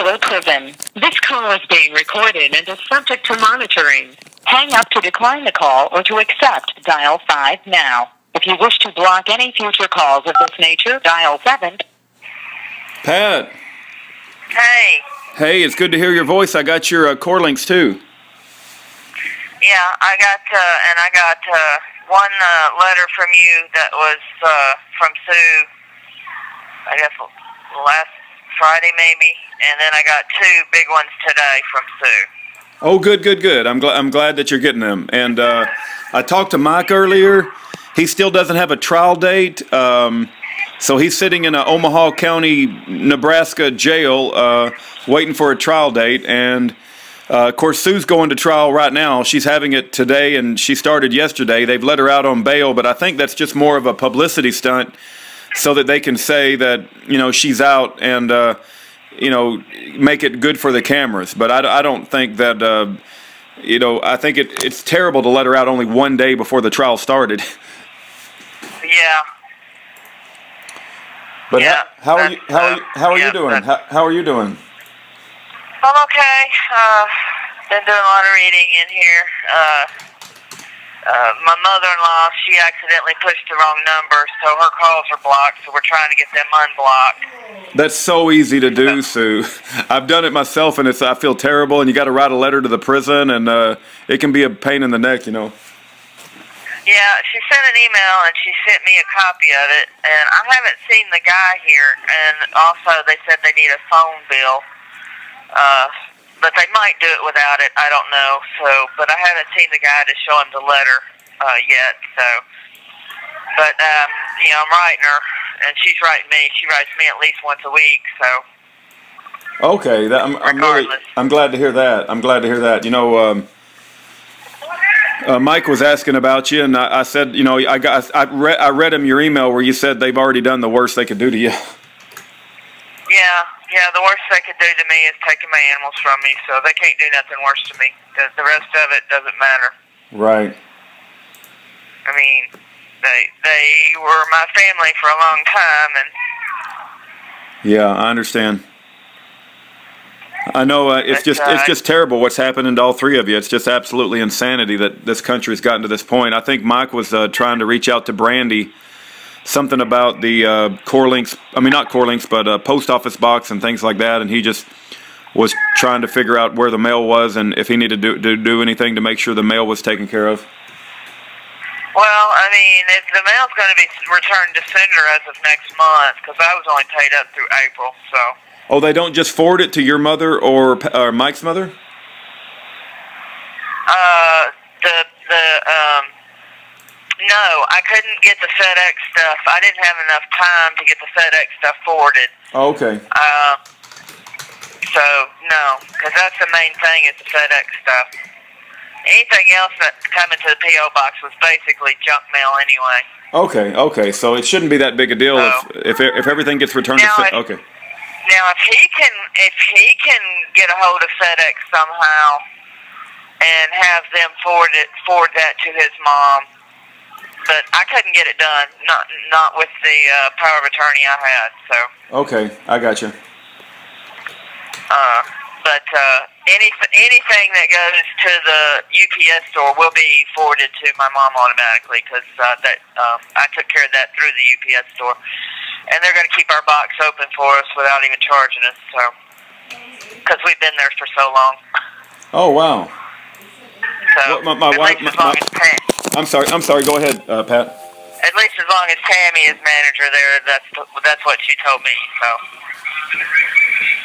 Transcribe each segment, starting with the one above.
Aliceville Prison. This call is being recorded and is subject to monitoring. Hang up to decline the call or to accept, dial 5 now. If you wish to block any future calls of this nature, dial 7. Pat. Hey. Hey, it's good to hear your voice. I got your core links too. Yeah, I got one letter from you that was from Sue, I guess last Friday maybe, and then I got 2 big ones today from Sue. Oh, good. I'm glad that you're getting them. And I talked to Mike earlier. He still doesn't have a trial date, so he's sitting in a Omaha County, Nebraska jail waiting for a trial date. And of course, Sue's going to trial right now. She's having it today, and she started yesterday. They've let her out on bail, but I think that's just more of a publicity stunt so that they can say that, you know, she's out and, you know, make it good for the cameras. But I don't think that, you know, I think it's terrible to let her out only one day before the trial started. Yeah. But yeah, how are you doing? How are you doing? I'm okay. Been doing a lot of reading in here. My mother-in-law, she accidentally pushed the wrong number, so her calls are blocked, so we're trying to get them unblocked. That's so easy to do, Sue. I've done it myself, and I feel terrible, and you got to write a letter to the prison, and it can be a pain in the neck, you know. Yeah, she sent an email, and she sent me a copy of it, and I haven't seen the guy here, and also they said they need a phone bill. But they might do it without it. I don't know. So, but I haven't seen the guy to show him the letter yet. So, but you know, I'm writing her, and she's writing me. She writes me at least once a week. So. Okay, I'm glad to hear that. I'm glad to hear that. You know, Mike was asking about you, and I said, you know, I read him your email where you said they've already done the worst they could do to you. Yeah, the worst they could do to me is taking my animals from me, so they can't do nothing worse to me. The rest of it doesn't matter. Right. I mean, they were my family for a long time, and... Yeah, I understand. I know it's just terrible what's happening to all 3 of you. It's just absolutely insanity that this country's gotten to this point. I think Mike was trying to reach out to Brandy, something about the core links, I mean not core links, but post office box and things like that, and he just was trying to figure out where the mail was and if he needed to do anything to make sure the mail was taken care of. Well, I mean, if the mail's going to be returned to sender as of next month, because I was only paid up through April, so... Oh, they don't just forward it to your mother or Mike's mother? No, I couldn't get the FedEx stuff. I didn't have enough time to get the FedEx stuff forwarded. Oh, okay. So, no, because that's the main thing is the FedEx stuff. Anything else that's coming to the P.O. box was basically junk mail anyway. Okay, so it shouldn't be that big a deal if everything gets returned to FedEx. Okay. Now, if he can get a hold of FedEx somehow and have them forward that to his mom, but I couldn't get it done, not with the power of attorney I had. So. Okay, I got you. But anything that goes to the UPS store will be forwarded to my mom automatically because I took care of that through the UPS store, and they're going to keep our box open for us without even charging us. So, because we've been there for so long. Oh wow. So well, my wife. I'm sorry. Go ahead, Pat. At least as long as Tammy is manager there, that's what she told me. So.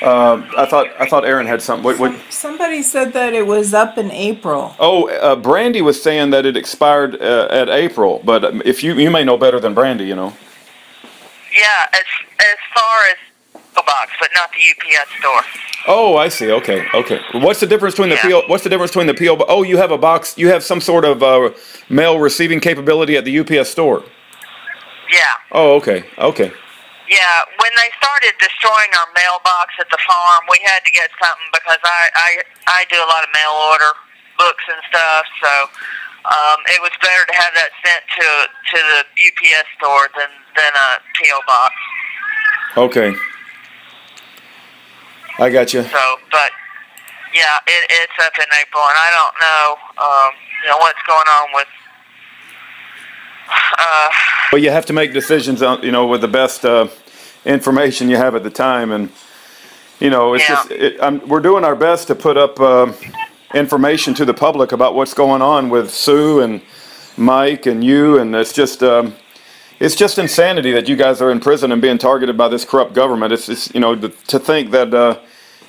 I thought Aaron had something. What? Somebody said that it was up in April. Oh, Brandy was saying that it expired at April, but if you may know better than Brandy, you know. Yeah, as far as the box, but not the UPS store. Oh, I see. Okay. What's the difference between the PO? What's the difference between the PO? Oh, you have a box. You have some sort of mail receiving capability at the UPS store. Yeah. Oh, okay. Yeah, when they started destroying our mailbox at the farm, we had to get something because I do a lot of mail order books and stuff, so it was better to have that sent to the UPS store than a PO box. Okay. I got you. So, but yeah, it's up in April, and I don't know, what's going on with. Well, you have to make decisions on, with the best information you have at the time, and it's just we're doing our best to put up information to the public about what's going on with Sue and Mike and you, and it's just insanity that you guys are in prison and being targeted by this corrupt government. It's to think that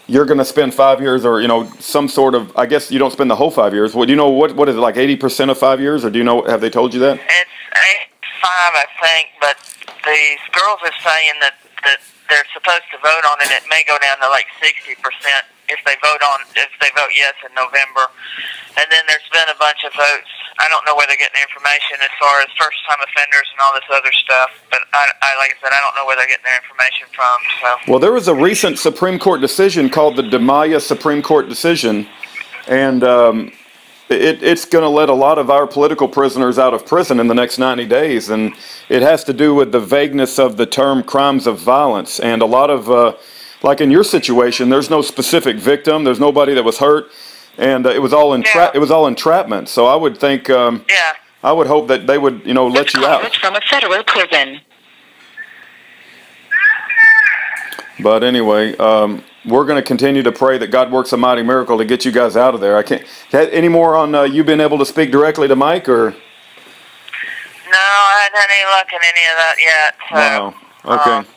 you're going to spend 5 years or some sort of, I guess you don't spend the whole 5 years. What do you know? What is it, like 80% of 5 years, or do you know? Have they told you that? It's 5, I think, but these girls are saying that they're supposed to vote on it. It may go down to like 60% if they vote yes in November. And then there's been a bunch of votes. I don't know where they're getting information as far as first-time offenders and all this other stuff. But like I said, I don't know where they're getting their information from. So. Well, there was a recent Supreme Court decision called the DeMaya Supreme Court decision, and it's going to let a lot of our political prisoners out of prison in the next 90 days, and it has to do with the vagueness of the term crimes of violence. And a lot of, like in your situation, there's no specific victim, there's nobody that was hurt, and it was all entrapment. So I would think, I would hope that they would, let you out. From a federal prison. But anyway, we're going to continue to pray that God works a mighty miracle to get you guys out of there. I can't. Any more on you being able to speak directly to Mike, or? No, I haven't had any luck in any of that yet. So, wow. Okay.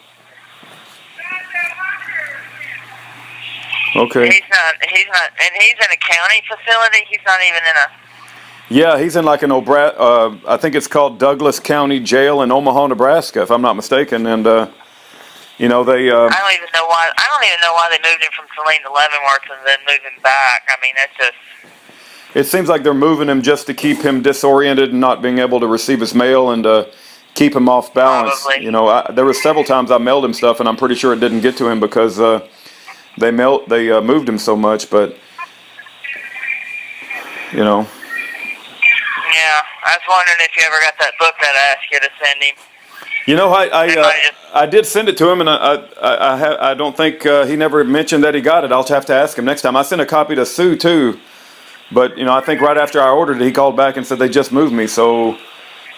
Okay. He's not, and he's in a county facility. He's not even in a. Yeah, he's in like an I think it's called Douglas County Jail in Omaha, Nebraska, if I'm not mistaken, and. They. I don't even know why. I don't even know why they moved him from Saline to Leavenworth and then moved him back. I mean, it's just. It seems like they're moving him just to keep him disoriented and not being able to receive his mail and to keep him off balance. Probably. There were several times I mailed him stuff and I'm pretty sure it didn't get to him because they moved him so much. But Yeah, I was wondering if you ever got that book that I asked you to send him. I did send it to him, and I don't think he never mentioned that he got it. I'll have to ask him next time. I sent a copy to Sue too, but I think right after I ordered it, he called back and said they just moved me. So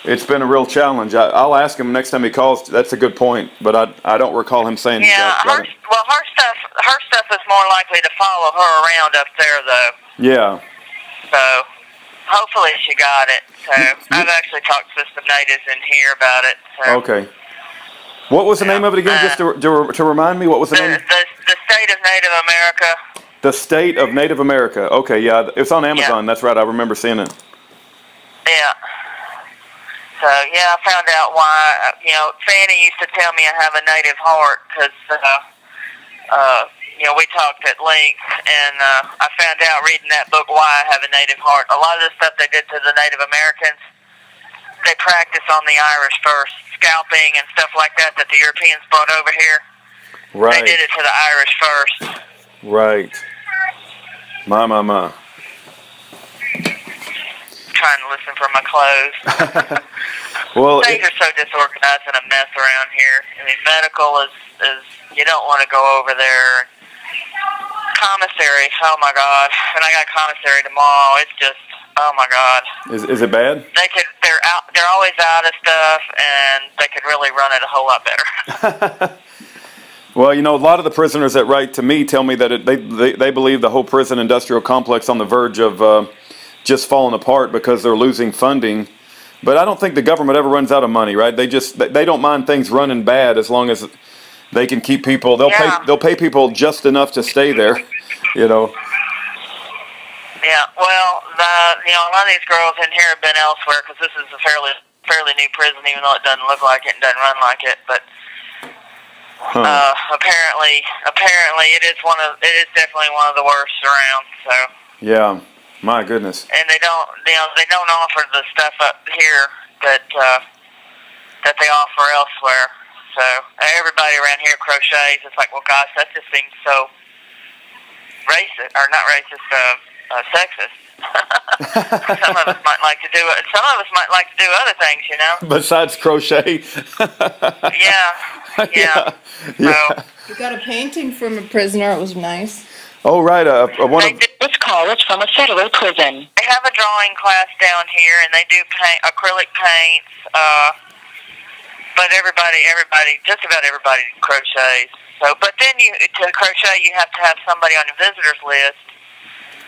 it's been a real challenge. I'll ask him next time he calls. That's a good point, but I don't recall him saying. Yeah, her stuff is more likely to follow her around up there, though. Yeah. So. Hopefully she got it. So I've actually talked to some natives in here about it. So. Okay. What was the name of it again? Just to remind me, what was the name? The State of Native America. The State of Native America. Okay, yeah, it's on Amazon. Yeah. That's right. I remember seeing it. Yeah. So I found out why. Fanny used to tell me I have a native heart because. We talked at length, and I found out reading that book why I have a native heart. A lot of the stuff they did to the Native Americans, they practice on the Irish first, scalping and stuff like that the Europeans brought over here. Right. They did it to the Irish first. Right. My. Trying to listen for my clothes. Well, things are so disorganized and a mess around here. I mean, medical is you don't want to go over there. Commissary, oh my God! And I got commissary tomorrow. It's just, oh my God. Is it bad? They're always out of stuff, and they could really run it a whole lot better. Well, a lot of the prisoners that write to me tell me that they believe the whole prison industrial complex on the verge of just falling apart because they're losing funding. But I don't think the government ever runs out of money, right? They don't mind things running bad as long as they can keep people. They'll pay people just enough to stay there, Yeah. Well, a lot of these girls in here have been elsewhere because this is a fairly new prison, even though it doesn't look like it and doesn't run like it. But apparently, it is definitely one of the worst around. So. Yeah. My goodness. And they don't offer the stuff up here that they offer elsewhere. So everybody around here crochets. It's like, well, gosh, that just seems so racist, or not racist, sexist. Some of us might like to do it. Some of us might like to do other things, you know. Besides crochet. Yeah. So, We got a painting from a prisoner. It was nice. Oh, right. One of This call is from a federal prison. they have a drawing class down here, and they do paint acrylic paints. But just about everybody crochets. So, but then to crochet, you have to have somebody on the visitors list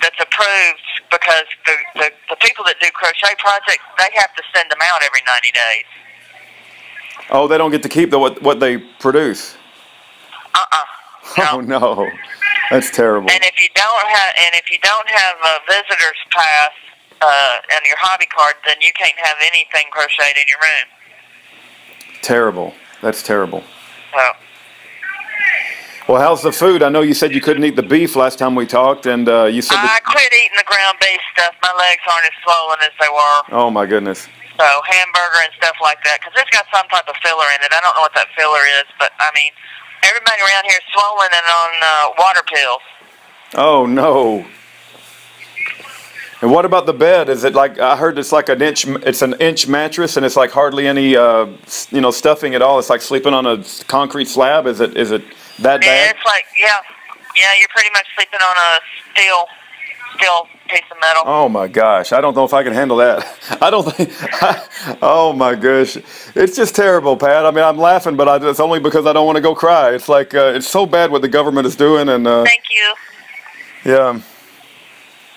that's approved, because the people that do crochet projects, they have to send them out every 90 days. Oh, they don't get to keep what they produce. No. Oh no, that's terrible. And if you don't have a visitor's pass and your hobby card, then you can't have anything crocheted in your room. Terrible. That's terrible. So. Well, how's the food? I know you said you couldn't eat the beef last time we talked, and you said I quit eating the ground beef stuff. My legs aren't as swollen as they were. Oh my goodness. So hamburger and stuff like that, because it's got some type of filler in it. I don't know what that filler is, but I mean, everybody around here is swollen and on water pills. Oh no. And what about the bed? Is it like, I heard it's like an inch mattress, and it's like hardly any stuffing at all. It's like sleeping on a concrete slab. Is it that bad? Yeah, it's like you're pretty much sleeping on a steel piece of metal. Oh my gosh, I don't know if I can handle that. I don't think. Oh my gosh, it's just terrible, Pat. I mean, I'm laughing, but it's only because I don't want to go cry. It's like it's so bad what the government is doing, and thank you. Yeah.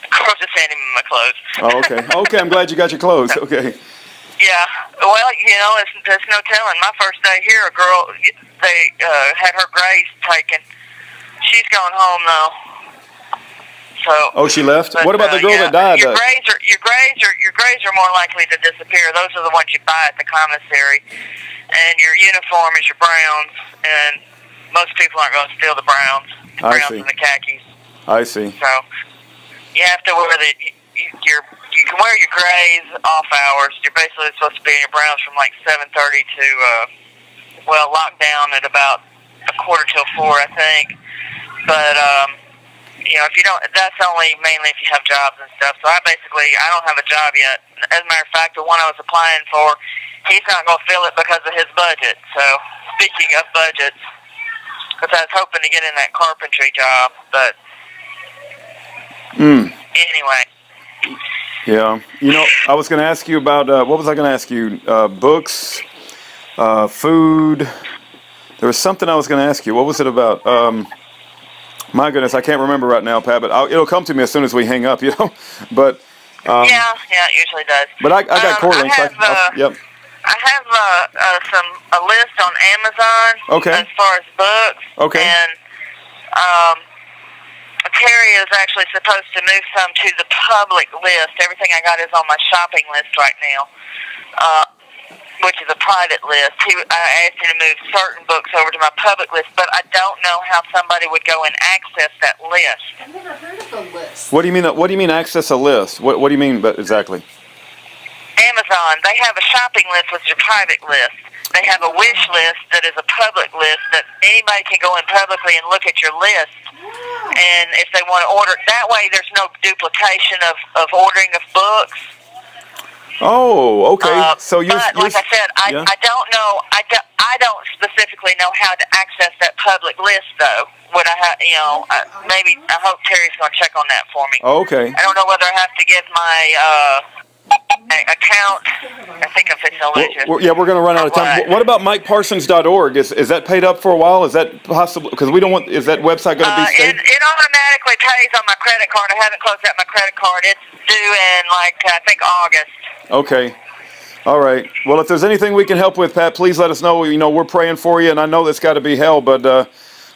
Of course, just handing me my clothes. Oh, okay. Okay, I'm glad you got your clothes. Okay. Yeah. Well, there's no telling. My first day here, a girl, they had her grays taken. She's gone home though. So. Oh, she left. What about the girl that died? Your grays are more likely to disappear. Those are the ones you buy at the commissary, and your uniform is your browns. And most people aren't going to steal the browns. I see. And the khakis. I see. So. You have to wear you can wear your grays off hours. You're basically supposed to be in your browns from like 7:30 to lockdown at about 3:45 I think. But if you don't, that's only mainly if you have jobs and stuff. So I don't have a job yet. As a matter of fact, the one I was applying for, he's not going to fill it because of his budget. So speaking of budgets, because I was hoping to get in that carpentry job, but. Anyway. Yeah. I was going to ask you about, what was I going to ask you? Books, food. There was something I was going to ask you. What was it about? My goodness, I can't remember right now, Pat, but it'll come to me as soon as we hang up, But. Yeah, it usually does. But I got core links. Yep. I have a list on Amazon. Okay. As far as books. Okay. And, Terry is actually supposed to move some to the public list. Everything I got is on my shopping list right now, which is a private list. I asked him to move certain books over to my public list, but I don't know how somebody would go and access that list. I've never heard of a list. What do you mean? What do you mean access a list? What do you mean exactly? Amazon, they have a shopping list, which is a private list. They have a wish list that is a public list that anybody can go in publicly and look at your list. And if they want to order it that way, there's no duplication of ordering of books. Oh, okay. So but like I said, I don't know. I don't specifically know how to access that public list, though. Would I have? Maybe I hope Terry's going to check on that for me. Oh, okay. I don't know whether I have to give my account. I think I'm fixing to lose you. Yeah, we're going to run out of time. What about MikeParsons.org? Is that paid up for a while? Is that possible? Because we don't want. Is that website going to be saved? It automatically pays on my credit card. I haven't closed out my credit card. It's due in I think August. Okay. All right. Well, if there's anything we can help with, Pat, please let us know. We're praying for you, and I know that's got to be hell, but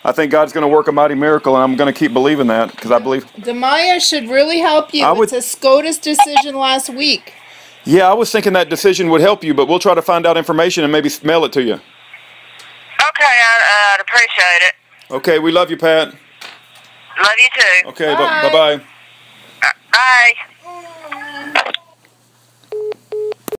I think God's going to work a mighty miracle, and I'm going to keep believing that because I believe. Demaya should really help you. It's a SCOTUS decision last week. Yeah, I was thinking that decision would help you, but we'll try to find out information and maybe mail it to you. Okay, I'd appreciate it. Okay, we love you, Pat. Love you too. Okay, bye-bye. Bye.